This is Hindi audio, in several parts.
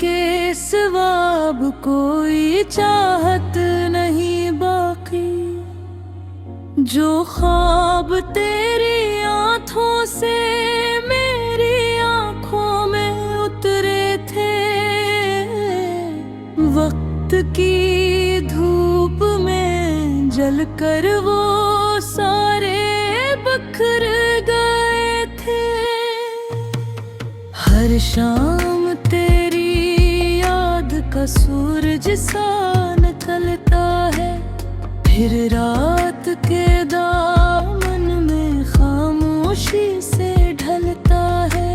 के सिवा अब कोई चाहत नहीं बाकी। जो ख्वाब तेरी आंखों से मेरी आंखों में उतरे थे, वक्त की धूप में जलकर वो सारे बिखर गए थे। हर शाम तेरी याद का सूरज सा निकलता है, फिर रात के दामन में खामोशी से ढलता है।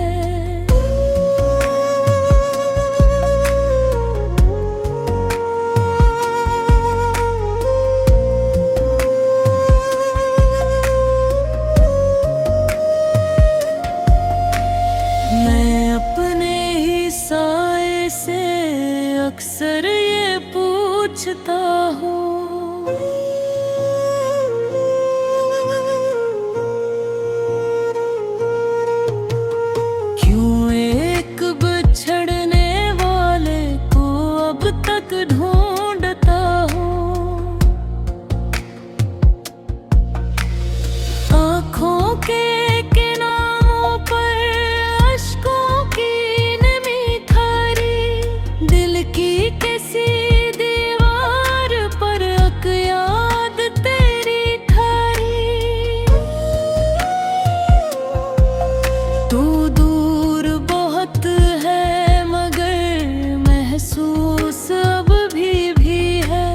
मैं अपने ही साए से अक्सर ये पूछता हूँ, क्यों एक बिछड़ने वाले को अब तक ढूंढता हूँ। आँखों के किनारों पर अश्कों की नमी खरी, दिल की किसी दीवार पर एक याद तेरी ठहरी। तू दूर बहुत है मगर महसूस अब भी है।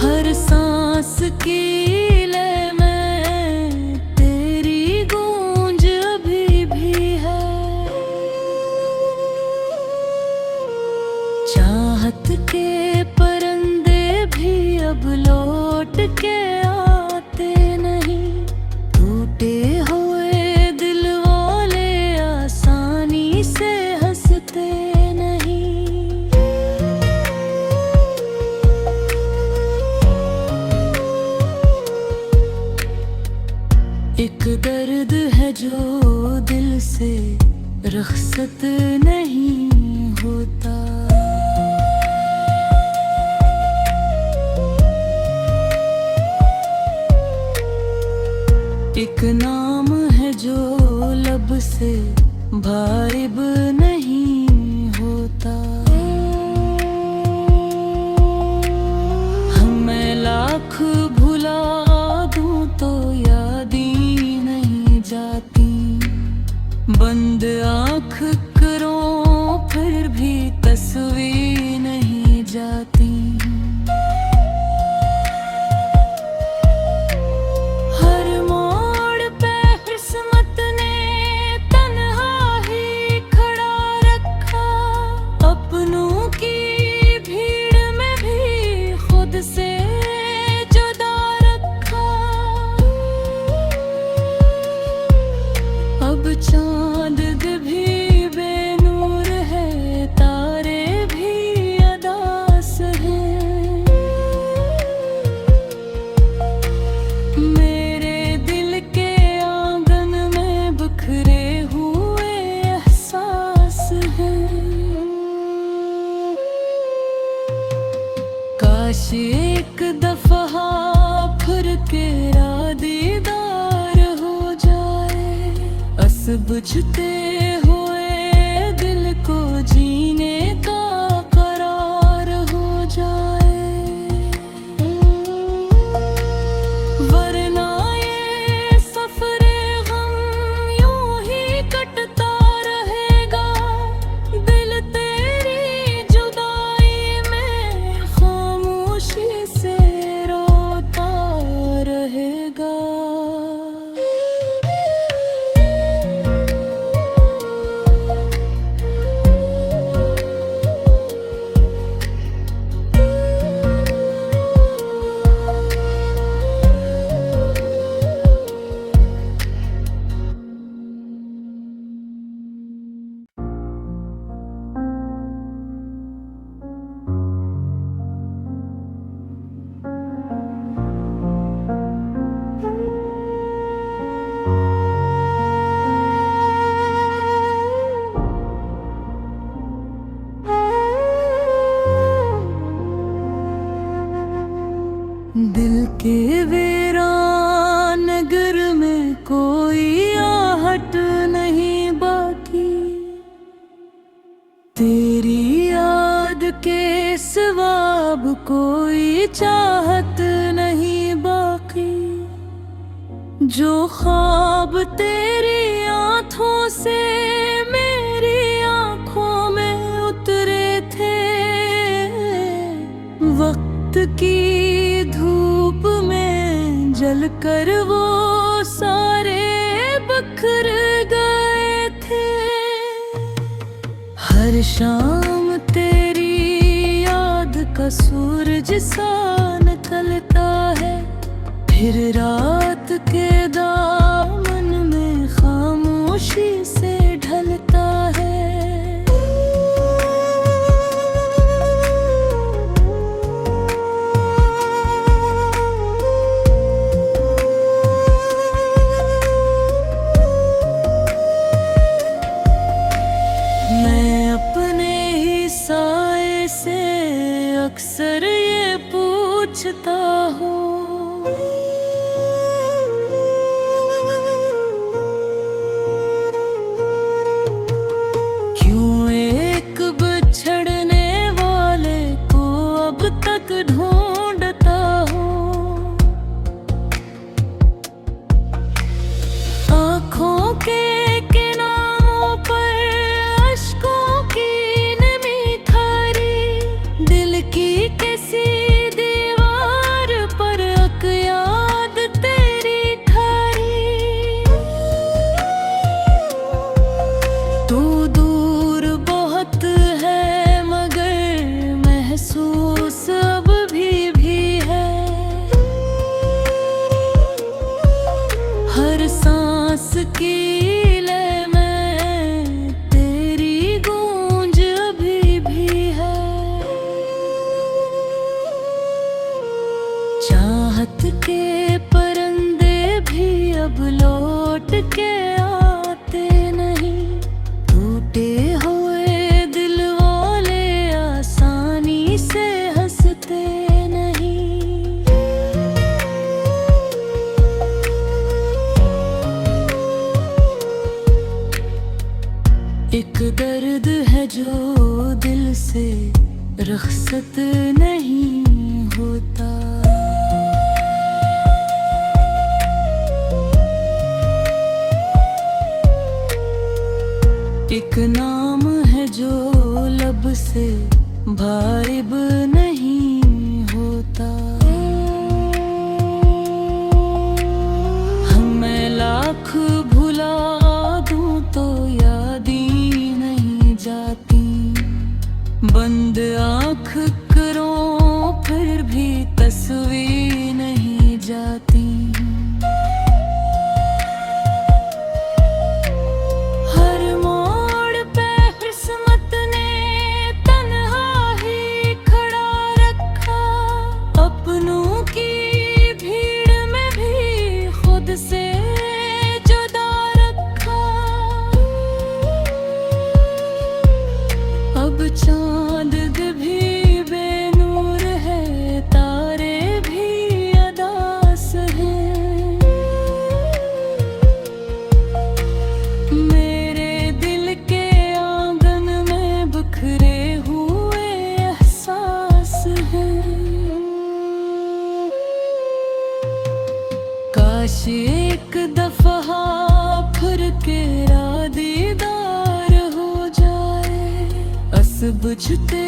हर सांस की लय में तेरी गूंज अभी भी है। चाहत के परिंदे भी अब लौट के आते नहीं, टूटे हुए दिल वाले आसानी से हंसते नहीं। एक दर्द है जो दिल से रुखसत नहीं होता। एक नाम है जो लब से गायब नहीं होता। मैं लाख भुला दूं तो याद ही नहीं जाती, बंद आँख करो फिर भी तस्वीर नहीं जाती। हर मोड़ पे किस्मत ने तन्हा ही खड़ा रखा, अपनों की भीड़ में भी खुद से जुदा रखा। अब चांद भी बेनूर है, तारे भी अदास हैं। मेरे दिल के आंगन में बिखरे हुए एहसास हैं। काश एक दफा फिर तेरा दीदार हो जाए, अस बुझते हुए दिल को जीने का करार हो जाए। वरना ये सफरे गम यूं ही कटता रहेगा, दिल तेरी जुदाई में खामोशी से रोता रहेगा। कोई चाहत नहीं बाकी। जो ख्वाब तेरी आंखों से मेरी आंखों में उतरे थे, वक्त की धूप में जलकर वो सारे बिखर गए थे। हर शाम तेरी याद का सूरज सा निकलता है, फिर रात के दामन में खामोशी से ढलता है। मैं अपने ही साए से अक्सर ये पूछता हूँ, क्यों एक बिछड़ने वाले को अब तक ढूंढता हूँ। आँखों के किनारों पर अश्कों की नमी थारी, दिल की किसी दीवार पर अक याद तेरी ठारी। तू दूर बहुत है मगर महसूस अब भी है। हर सांस की लय में तेरी गूंज अभी भी है। चाहत के परिंदे भी अब लौट के आते नहीं, टूटे हुए दिल वाले आसानी से हंसते नहीं। एक दर्द है जो दिल से रुखसत नहीं होता। एक नाम है जो लब से भारिब नहीं होता। मैं लाख भुला दूं तो याद ही नहीं जाती। बंद आँख करो फिर भी तस्वीर नहीं जाती। चांद भी बेनूर है, तारे भी अदास हैं। मेरे दिल के आंगन में बिखरे हुए एहसास हैं। काश एक दफा फिर तेरा दीदार हो जाए, बुझते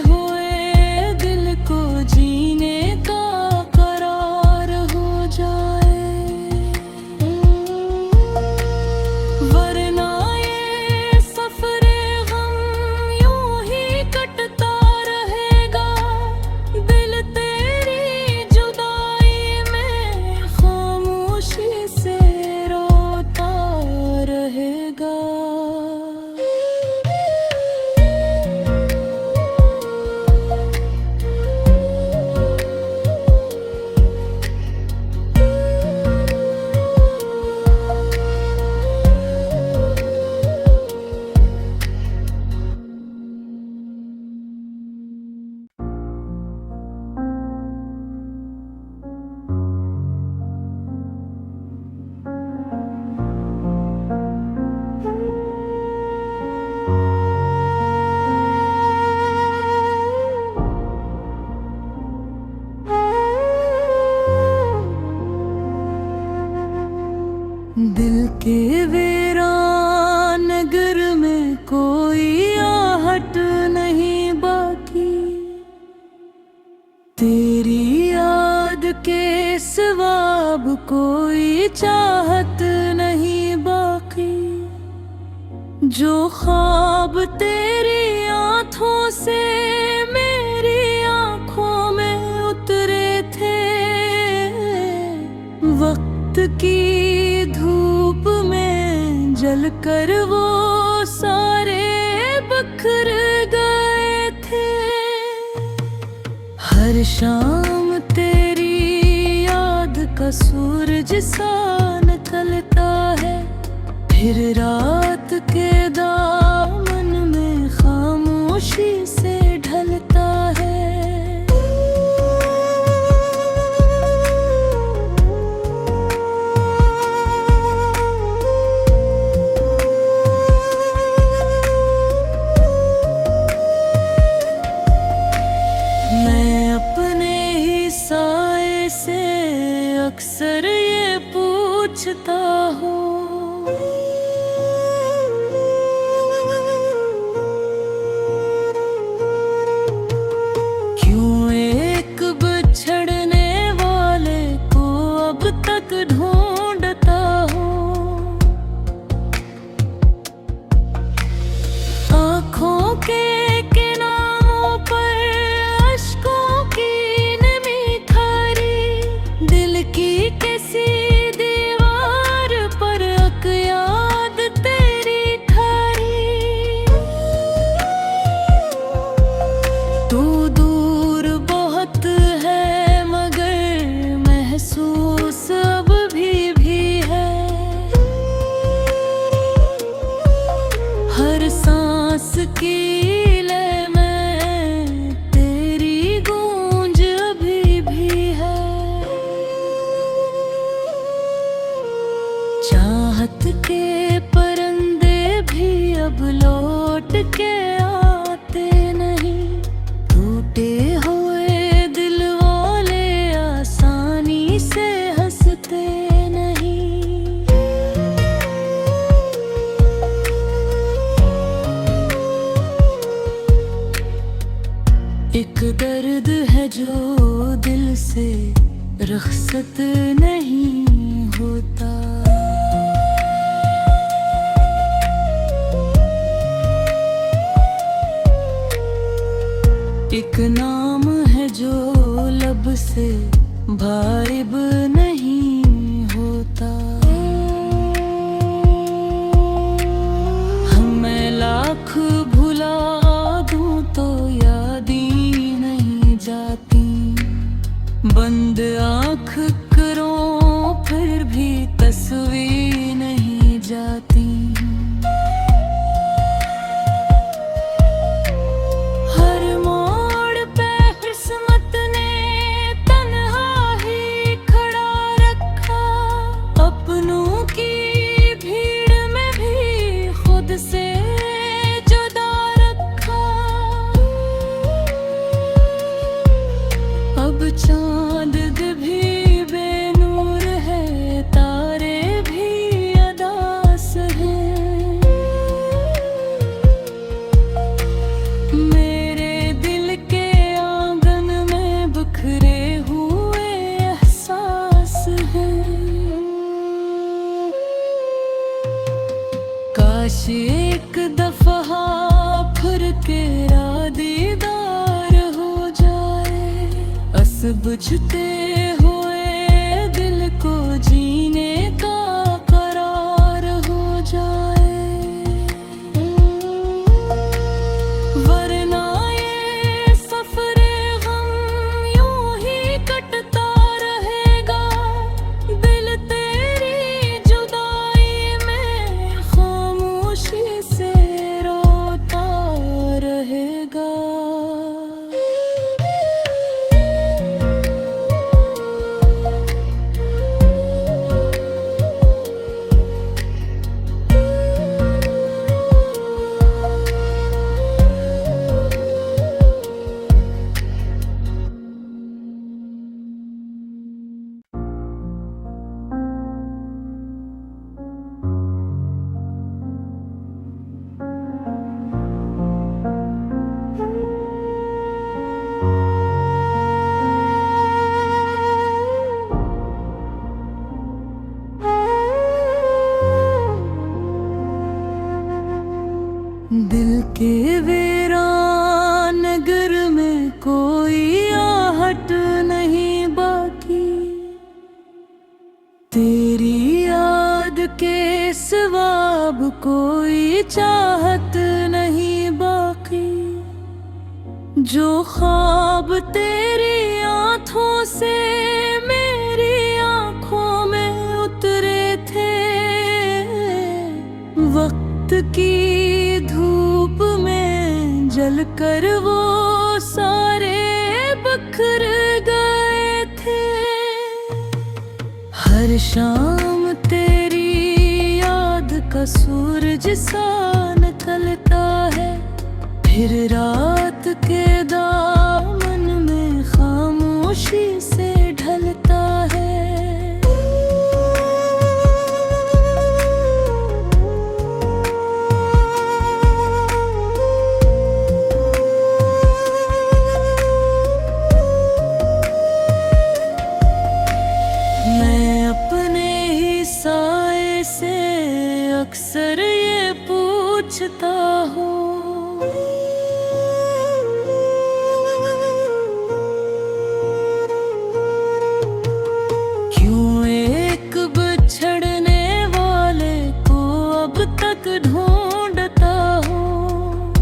हुए दिल को जीने का करार हो जाए। वरना ये सफरे गम यूं ही कटता रहेगा, दिल तेरी जुदाई में खामोशी से रोता रहेगा। के वीरान नगर में कोई आहट नहीं बाकी, तेरी याद के सिवा अब कोई चाहत नहीं बाकी। जो ख्वाब तेरी आँखों से मेरी आँखों में उतरे थे, वक्त की धूप में जलकर वो सारे बिखर गए थे। हर शाम तेरी याद का सूरज सा निकलता है, फिर रात के दामन में खामोशी से ढलता है। मैं अपने ही साए से अक्सर ये पूछता हूँ, क्यों एक बिछड़ने वाले को अब तक ढूंढता हूँ। आँखों के किनारों पर अश्कों की नमी खारी, दिल की किसी दीवार पर एक याद तेरी ठारी। तू दूर बहुत है मगर महसूस अब भी है। हर सांस की लय में तेरी गूंज अभी भी है। चाहत के परिंदे भी अब लौट के आते नहीं, टूटे हुए दिल वाले आसानी से हंसते नहीं। एक दर्द है जो दिल से रुखसत नहीं होता, एक नाम है जो लब से भारिब नहीं होता। मैं लाख भुला दूं तो याद ही नहीं जाती, बंद आँख करो फिर भी तस्वीर नहीं जाती। हर मोड़ पे किस्मत ने तन्हा ही खड़ा रखा, अपनों की भीड़ में भी खुद से जुदा रखा। अब चांद भी बेनूर है, तारे भी अदास हैं। मेरे दिल के आंगन में बिखरे हुए एहसास हैं। काश एक दफा फिर तेरा दीदार हो जाए, अस बुझते हुए दिल को जीने का करार हो जाए। वरना ये सफरे गम यूं ही कटता रहेगा, दिल तेरी जुदाई में खामोशी से रोता रहेगा। के वीरान नगर में कोई आहट नहीं बाकी, तेरी याद के सिवा अब कोई चाहत नहीं बाकी। जो ख्वाब तेरी आँखों से मेरी आँखों में उतरे थे, वक्त की धूप में जलकर वो सारे बिखर गए थे। हर शाम तेरी याद का सूरज सा निकलता है, फिर रात के दामन में खामोशी से ढलता है। मैं अपने ही साए से अक्सर ये पूछता हूँ, ढूंढता हूँ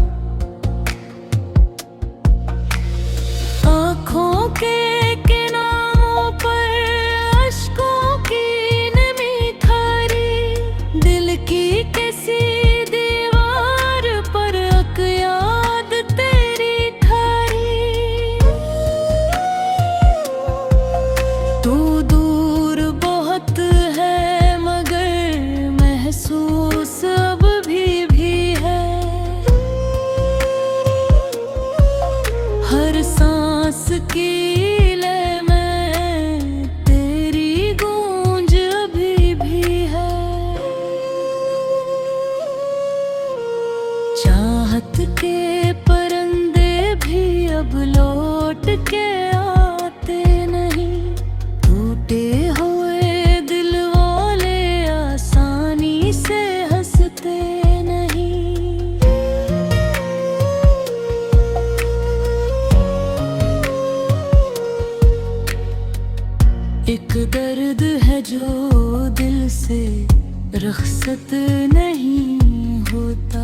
आँखों के किनारों पर अश्कों की नमी थारी, दिल की किसी दीवार पर अक याद तेरी ठारी। तू दूर बहुत है मगर महसूस हर सांस की लय में तेरी गूंज अभी भी है। चाहत के परिंदे भी अब लौट के आते नहीं, टूटे हुए दिल वाले आसानी से हंसते नहीं। एक दर्द है जो दिल से रुखसत नहीं होता,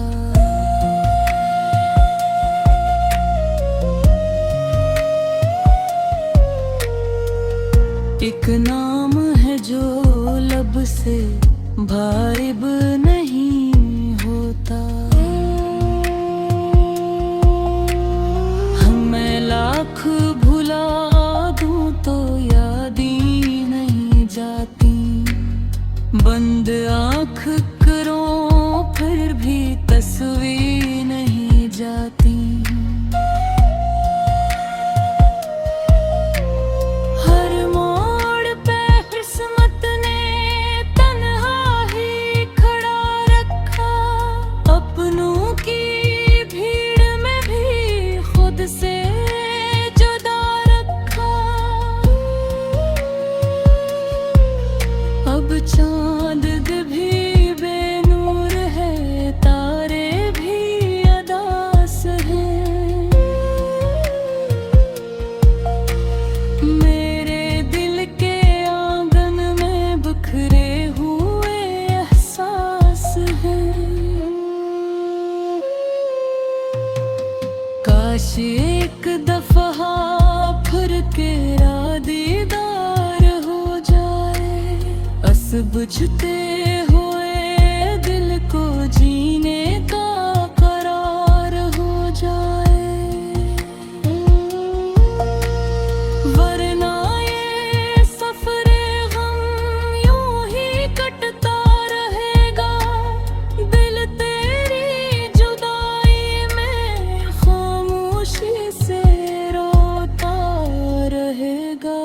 एक नाम है जो लब से भारिब नहीं होता। मैं लाख भुला दूं तो जाती, बंद आँख करो फिर भी तस्वीर नहीं जाती। हर मोड़ पे किस्मत ने तन्हा ही खड़ा रखा, अपनों की भीड़ में भी खुद से चांद भी बेनूर है, तारे भी अदास हैं। मेरे दिल के आंगन में बिखरे हुए एहसास हैं। काश एक दफा फिर तेरा दीदार हो जाए, बुझते हुए दिल को जीने का करार हो जाए। वरना ये सफरे गम यूं ही कटता रहेगा, दिल तेरी जुदाई में खामोशी से रोता रहेगा।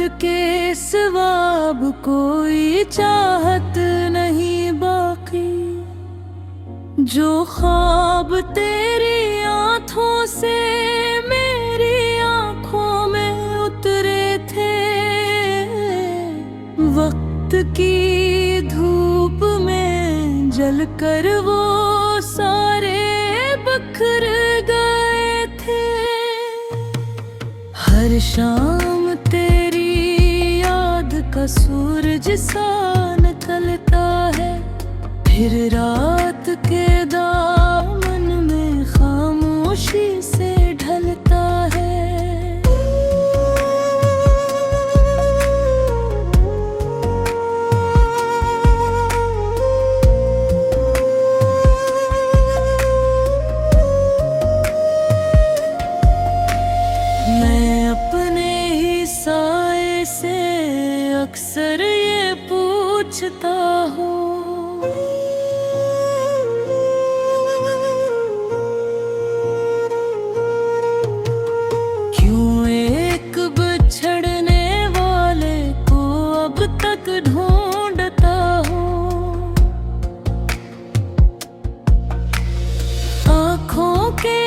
के सिवा अब कोई चाहत नहीं बाकी। जो ख्वाब तेरी आंखों से मेरी आंखों में उतरे थे, वक्त की धूप में जलकर वो सारे बिखर गए थे। हर शाम तेरी याद का सूरज सा निकलता है, फिर रात के दामन में खामोशी से ढलता है। मैं अपने ही साए से अक्सर ये पूछता हूँ, क्यों एक बिछड़ने वाले को अब तक ढूंढता हूँ। आँखों के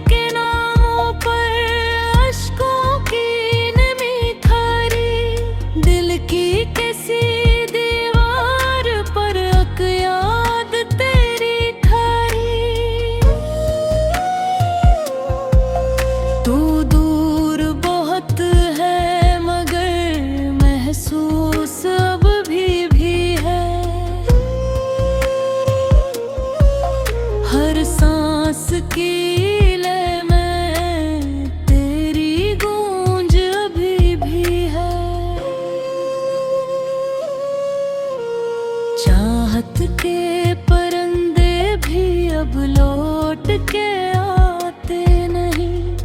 किनारों पर अश्कों की नमी खारी, दिल की किसी दीवार पर एक याद तेरी खारी। तू दूर बहुत है मगर महसूस अब भी है। हर सांस की लय में तेरी गूंज अभी भी है। चाहत के परिंदे भी अब लौट के आते नहीं,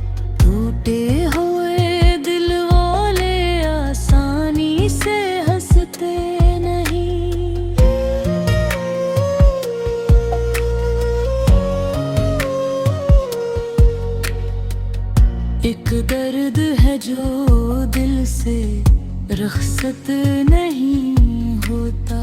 टूटे हुए दिल वाले आसानी से हंसते नहीं। एक दर्द है जो दिल से रुखसत नहीं होता।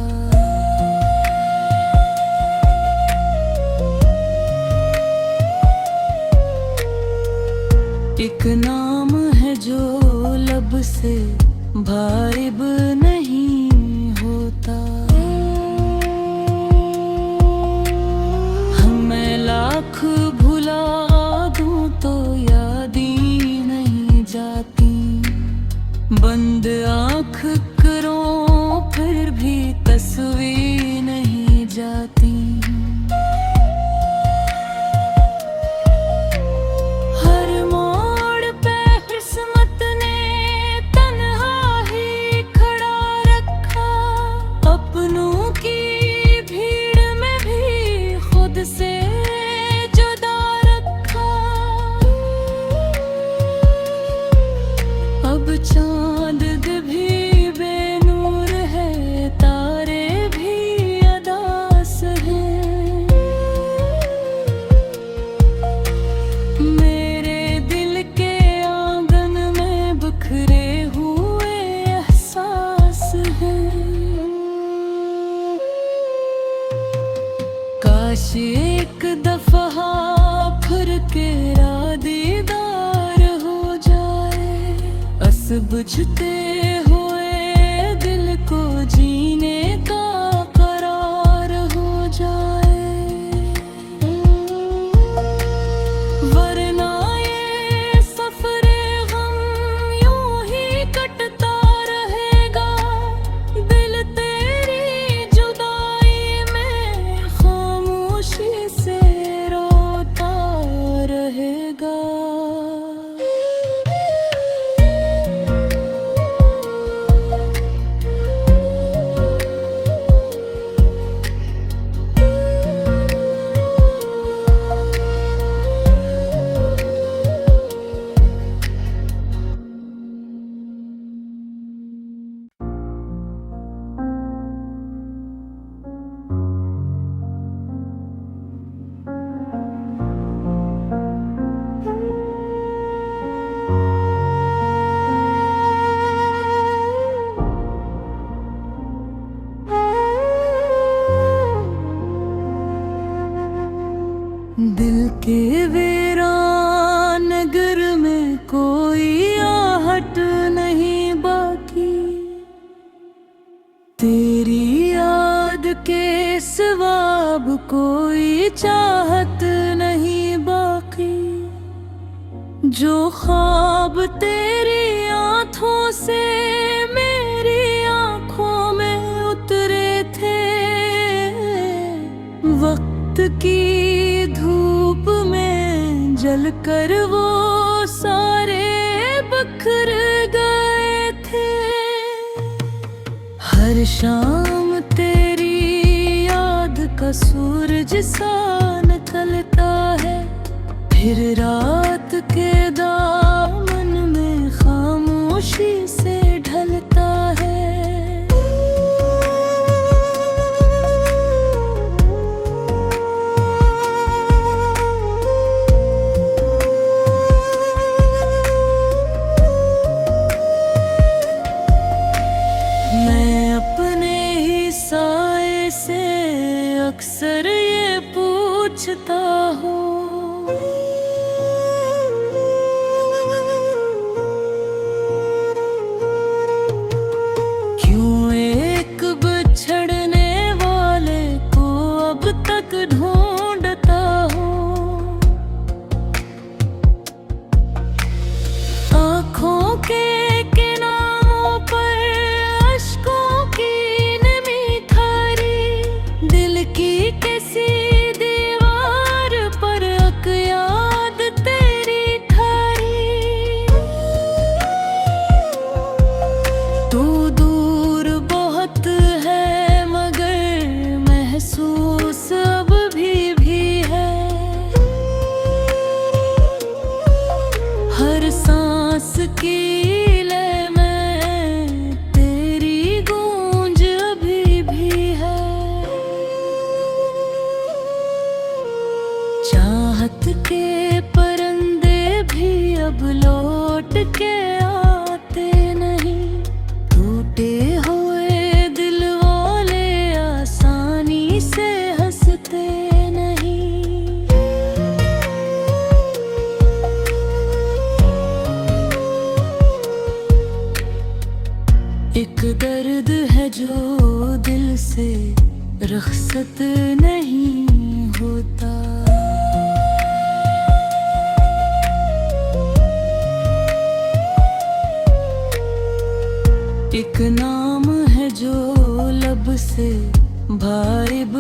एक नाम है जो लब से भारिब नहीं होता। मैं लाख भुला दूं तो याद ही नहीं जाती। बंद आँख करो फिर भी तस्वीर नहीं जाती। हर मोड़ पे किस्मत ने तन्हा ही खड़ा रखा, अपनों की भीड़ में भी खुद से जुदा रखा। अब चांद भी बेनूर है, तारे भी अदास हैं। मेरे दिल के आंगन में बिखरे हुए एहसास हैं। काश एक दफा फिर तेरा दीदार हो जाए, अस बुझते हुए दिल को जीने का करार हो जाए। वरना ये सफरे गम यूं ही कटता रहेगा, दिल तेरी जुदाई में खामोशी से रोता रहेगा। कोई चाहत नहीं बाकी। जो ख्वाब तेरी आंखों से मेरी आंखों में उतरे थे, वक्त की धूप में जलकर वो सारे बिखर गए थे। हर शाम तेरी याद का सूरज सा निकलता है, फिर रात के दामन में खामोशी से ढलता है। मैं अपने ही साए से अक्सर ये पूछता हूँ, क्यों एक बिछड़ने वाले को अब तक ढूंढता हूँ। आँखों के किनारों पर अश्कों की नमी खारी, दिल की किसी दीवार पर एक याद तेरी ठारी। तू दूर बहुत है मगर महसूस अब भी है। हर सांस की लय में तेरी गूंज अभी भी है। चाहत के परिंदे भी अब लौट के आते नहीं, टूटे हुए दिल वाले आसानी से हंसते नहीं। एक दर्द है जो दिल से रुखसत नहीं होता। एक नाम है जो लब से भारिब